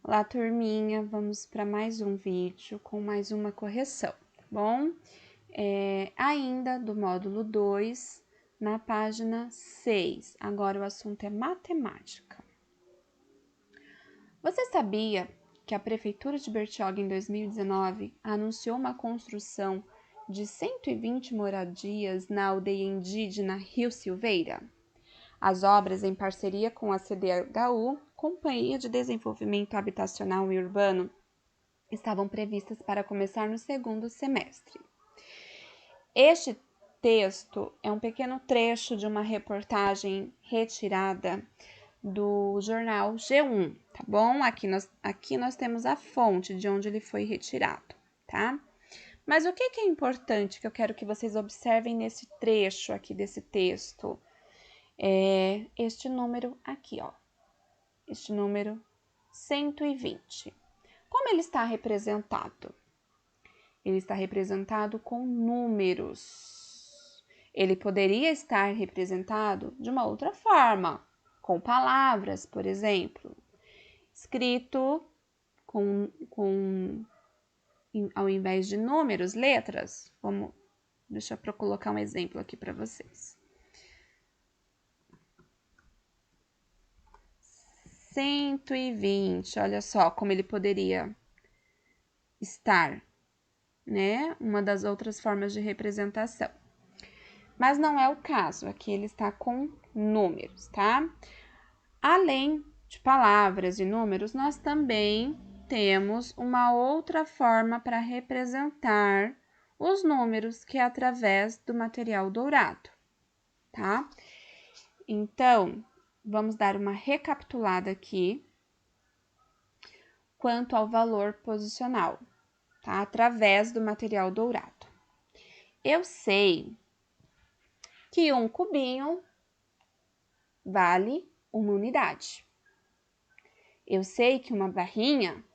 Olá, turminha, vamos para mais um vídeo com mais uma correção, tá bom? Ainda do módulo 2, na página 6. Agora o assunto é matemática. Você sabia que a Prefeitura de Bertioga, em 2019, anunciou uma construção de 120 moradias na aldeia indígena Rio Silveira? As obras, em parceria com a CDHU, Companhia de Desenvolvimento Habitacional e Urbano, estavam previstas para começar no segundo semestre. Este texto é um pequeno trecho de uma reportagem retirada do jornal G1, tá bom? Aqui nós temos a fonte de onde ele foi retirado, tá? Mas o que é importante que eu quero que vocês observem nesse trecho aqui desse texto? É este número aqui, ó. Este número 120. Como ele está representado? Ele está representado com números. Ele poderia estar representado de uma outra forma, com palavras, por exemplo, escrito ao invés de números, letras. Deixa eu colocar um exemplo aqui para vocês. 120, olha só como ele poderia estar, né? Uma das outras formas de representação. Mas não é o caso, aqui ele está com números, tá? Além de palavras e números, nós também temos uma outra forma para representar os números, que é através do material dourado, tá? Então, vamos dar uma recapitulada aqui quanto ao valor posicional, tá? Através do material dourado. Eu sei que um cubinho vale 1 unidade. Eu sei que uma barrinha,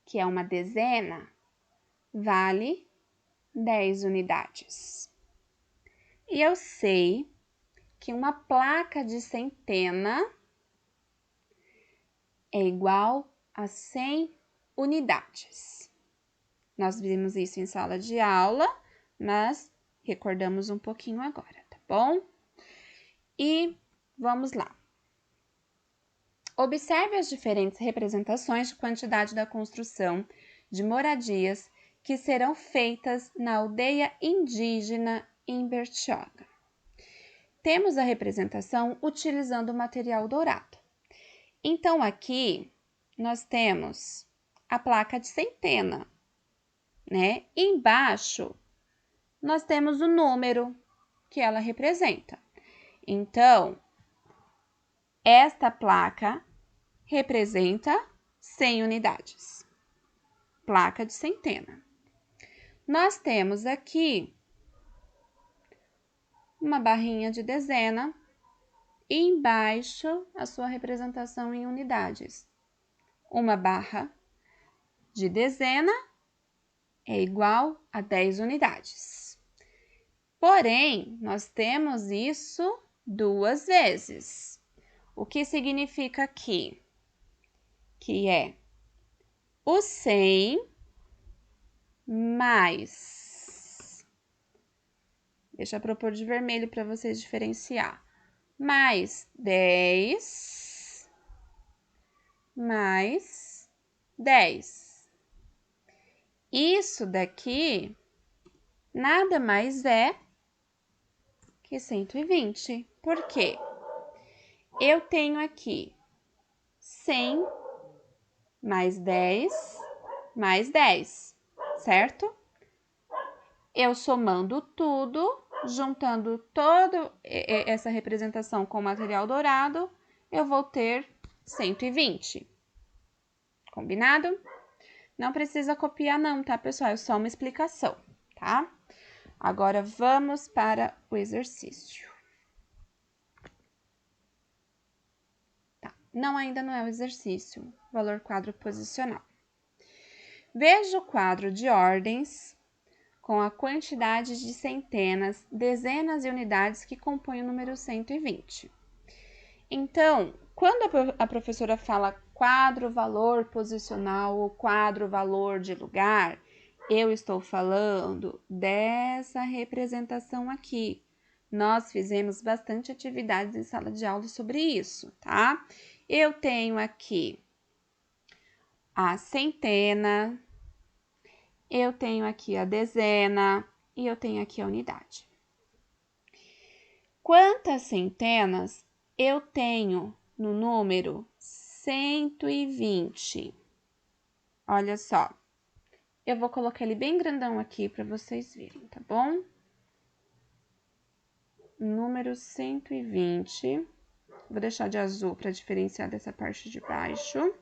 que é uma dezena, vale 10 unidades. E eu sei que uma placa de centena é igual a 100 unidades. Nós vimos isso em sala de aula, mas recordamos um pouquinho agora, tá bom? E vamos lá. Observe as diferentes representações de quantidade da construção de moradias que serão feitas na aldeia indígena em Bertioga. Temos a representação utilizando o material dourado. Então, aqui nós temos a placa de centena, né? Embaixo, nós temos o número que ela representa. Então, esta placa representa 100 unidades. Placa de centena. Nós temos aqui uma barrinha de dezena e embaixo a sua representação em unidades. Uma barra de dezena é igual a 10 unidades. Porém, nós temos isso 2 vezes. O que significa aqui? Que é o 100 mais, deixa eu propor de vermelho para vocês diferenciar, mais 10 mais 10. Isso daqui nada mais é que 120. Por quê? Eu tenho aqui 100 mais 10 mais 10, certo? Eu somando tudo, juntando toda essa representação com o material dourado, eu vou ter 120. Combinado? Não precisa copiar não, tá, pessoal? É só uma explicação, tá? Agora, vamos para o exercício. Tá, ainda não é o exercício. Valor quadro posicional. Veja o quadro de ordens com a quantidade de centenas, dezenas e unidades que compõem o número 120. Então, Quando a professora fala quadro valor posicional ou quadro valor de lugar, eu estou falando dessa representação aqui. Nós fizemos bastante atividades em sala de aula sobre isso, tá? Eu tenho aqui a centena, eu tenho aqui a dezena e eu tenho aqui a unidade. Quantas centenas eu tenho no número 120? Olha só, eu vou colocar ele bem grandão aqui para vocês verem, tá bom? Número 120, vou deixar de azul para diferenciar dessa parte de baixo.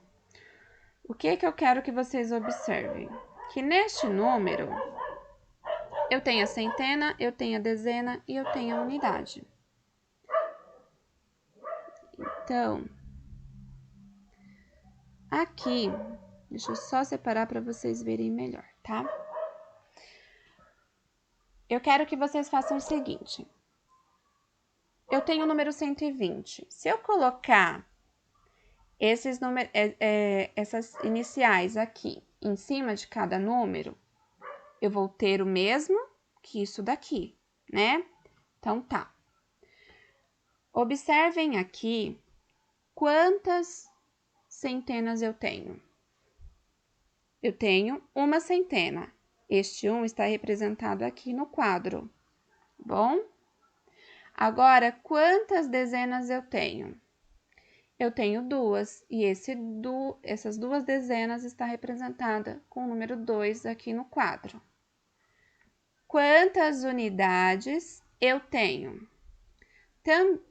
O que eu quero que vocês observem? Que neste número, eu tenho a centena, eu tenho a dezena e eu tenho a unidade. Então, aqui, deixa eu só separar para vocês verem melhor, tá? Eu quero que vocês façam o seguinte. Eu tenho o número 120. Se eu colocar essas iniciais aqui em cima de cada número, eu vou ter o mesmo que isso daqui, né? Então, tá. Observem aqui quantas centenas eu tenho. Eu tenho uma centena. Este 1 está representado aqui no quadro, bom? Agora, quantas dezenas eu tenho? Eu tenho 2, e essas 2 dezenas está representada com o número 2 aqui no quadro. Quantas unidades eu tenho?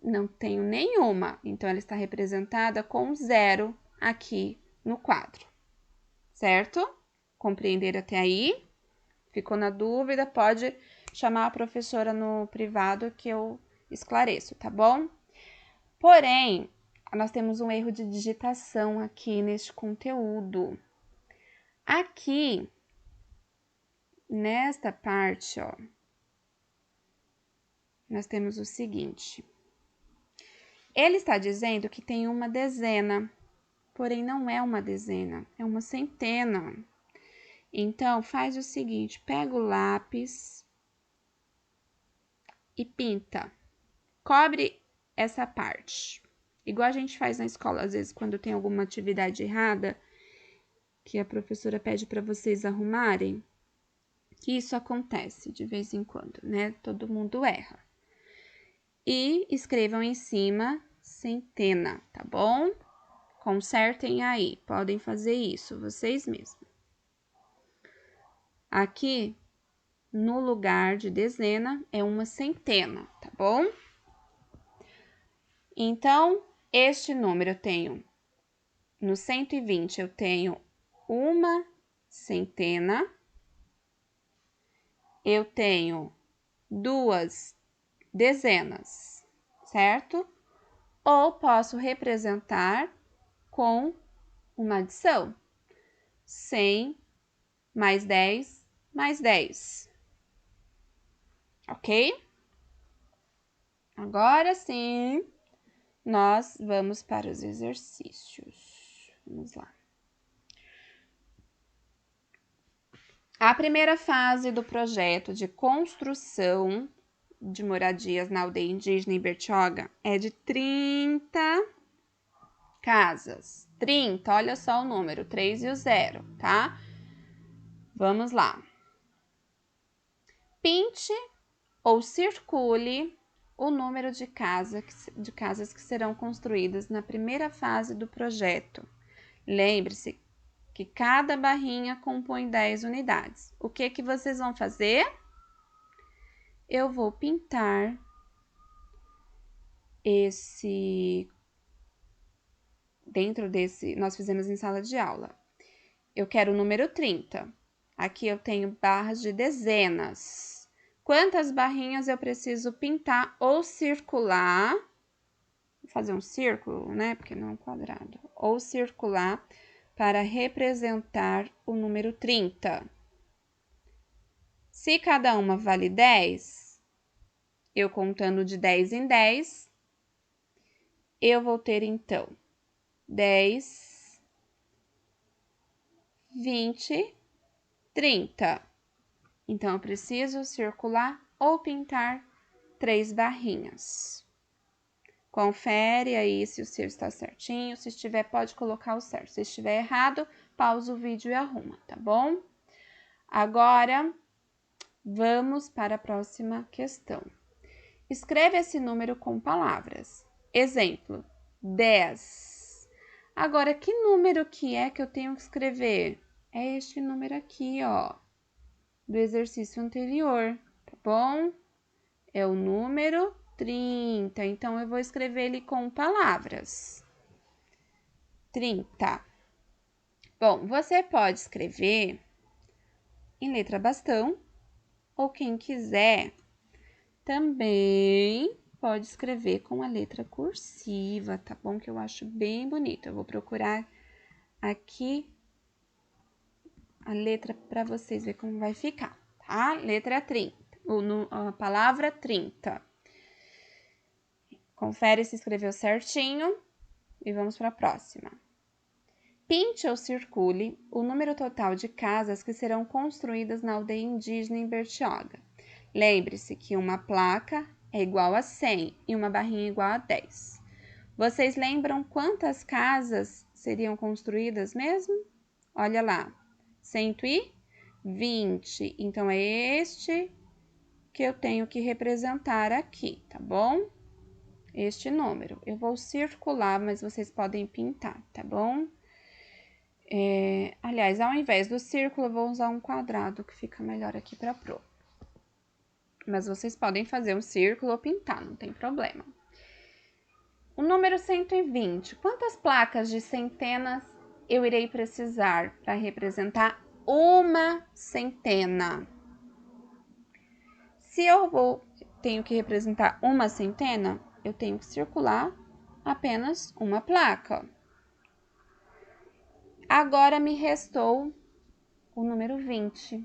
Não tenho nenhuma, então ela está representada com 0 aqui no quadro, certo? Compreenderam até aí? Ficou na dúvida? Pode chamar a professora no privado que eu esclareço, tá bom? Porém, nós temos um erro de digitação aqui neste conteúdo. Aqui, nesta parte, ó, nós temos o seguinte. Ele está dizendo que tem uma dezena, porém não é uma dezena, é uma centena. Então, faz o seguinte, pega o lápis e pinta. Cobre essa parte. Igual a gente faz na escola, às vezes, quando tem alguma atividade errada, que a professora pede para vocês arrumarem, que isso acontece de vez em quando, né? Todo mundo erra. E escrevam em cima centena, tá bom? Consertem aí, podem fazer isso vocês mesmos. Aqui, no lugar de dezena, é uma centena, tá bom? Então, este número eu tenho, no 120, eu tenho uma centena, eu tenho 2 dezenas, certo? Ou posso representar com uma adição. 100 mais 10 mais 10. Ok? Agora sim, nós vamos para os exercícios. Vamos lá. A primeira fase do projeto de construção de moradias na aldeia indígena em Bertioga é de 30 casas. 30, olha só o número, 3 e o 0, tá? Vamos lá. Pinte ou circule o número de casas que serão construídas na primeira fase do projeto. Lembre-se que cada barrinha compõe 10 unidades. O que vocês vão fazer? Eu vou pintar dentro desse, nós fizemos em sala de aula. Eu quero o número 30. Aqui eu tenho barras de dezenas. Quantas barrinhas eu preciso pintar ou circular? Vou fazer um círculo, né? Porque não é um quadrado. Ou circular para representar o número 30. Se cada uma vale 10, eu contando de 10 em 10, eu vou ter, então, 10, 20, 30. Então, eu preciso circular ou pintar 3 barrinhas. Confere aí se o seu está certinho. Se estiver, pode colocar o certo. Se estiver errado, pausa o vídeo e arruma, tá bom? Agora, vamos para a próxima questão. Escreve esse número com palavras. Exemplo, 10. Agora, que número que é que eu tenho que escrever? É este número aqui, ó, do exercício anterior, tá bom? É o número 30. Então, eu vou escrever ele com palavras. 30. Bom, você pode escrever em letra bastão, ou quem quiser também pode escrever com a letra cursiva, tá bom? Que eu acho bem bonito. Eu vou procurar aqui a letra para vocês verem como vai ficar, tá? Letra 30, a palavra 30. Confere se escreveu certinho e vamos para a próxima. Pinte ou circule o número total de casas que serão construídas na aldeia indígena em Bertioga. Lembre-se que uma placa é igual a 100 e uma barrinha igual a 10. Vocês lembram quantas casas seriam construídas mesmo? Olha lá, 120. Então, é este que eu tenho que representar aqui, tá bom? Este número. Eu vou circular, mas vocês podem pintar, tá bom? Aliás, ao invés do círculo, eu vou usar um quadrado, que fica melhor aqui para pro. Mas vocês podem fazer um círculo ou pintar, não tem problema. O número 120. Quantas placas de centenas eu irei precisar para representar uma centena? Se eu tenho que representar uma centena, eu tenho que circular apenas uma placa. Agora me restou o número 20,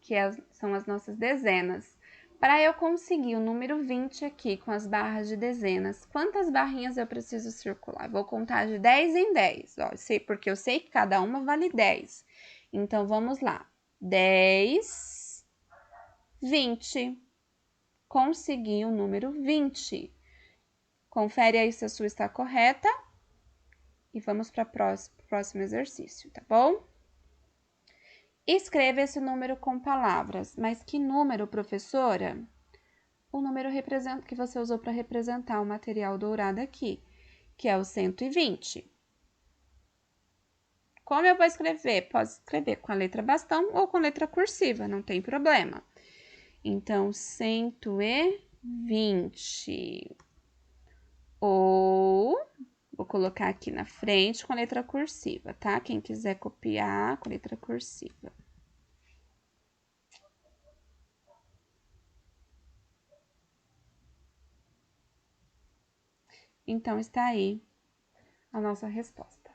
que são as nossas dezenas. Para eu conseguir o número 20 aqui com as barras de dezenas, quantas barrinhas eu preciso circular? Vou contar de 10 em 10, ó, porque eu sei que cada uma vale 10. Então, vamos lá. 10, 20. Consegui o número 20. Confere aí se a sua está correta. E vamos para o próximo exercício, tá bom? Escreva esse número com palavras. Mas que número, professora? O número que você usou para representar o material dourado aqui, que é o 120. Como eu vou escrever? Pode escrever com a letra bastão ou com a letra cursiva, não tem problema. Então, 120. Ou, vou colocar aqui na frente com a letra cursiva, tá? Quem quiser copiar com a letra cursiva. Então, está aí a nossa resposta.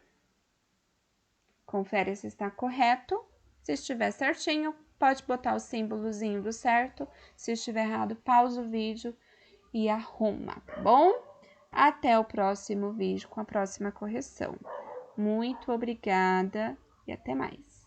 Confere se está correto. Se estiver certinho, pode botar o símbolozinho do certo. Se estiver errado, pausa o vídeo e arruma, tá bom? Até o próximo vídeo com a próxima correção. Muito obrigada e até mais.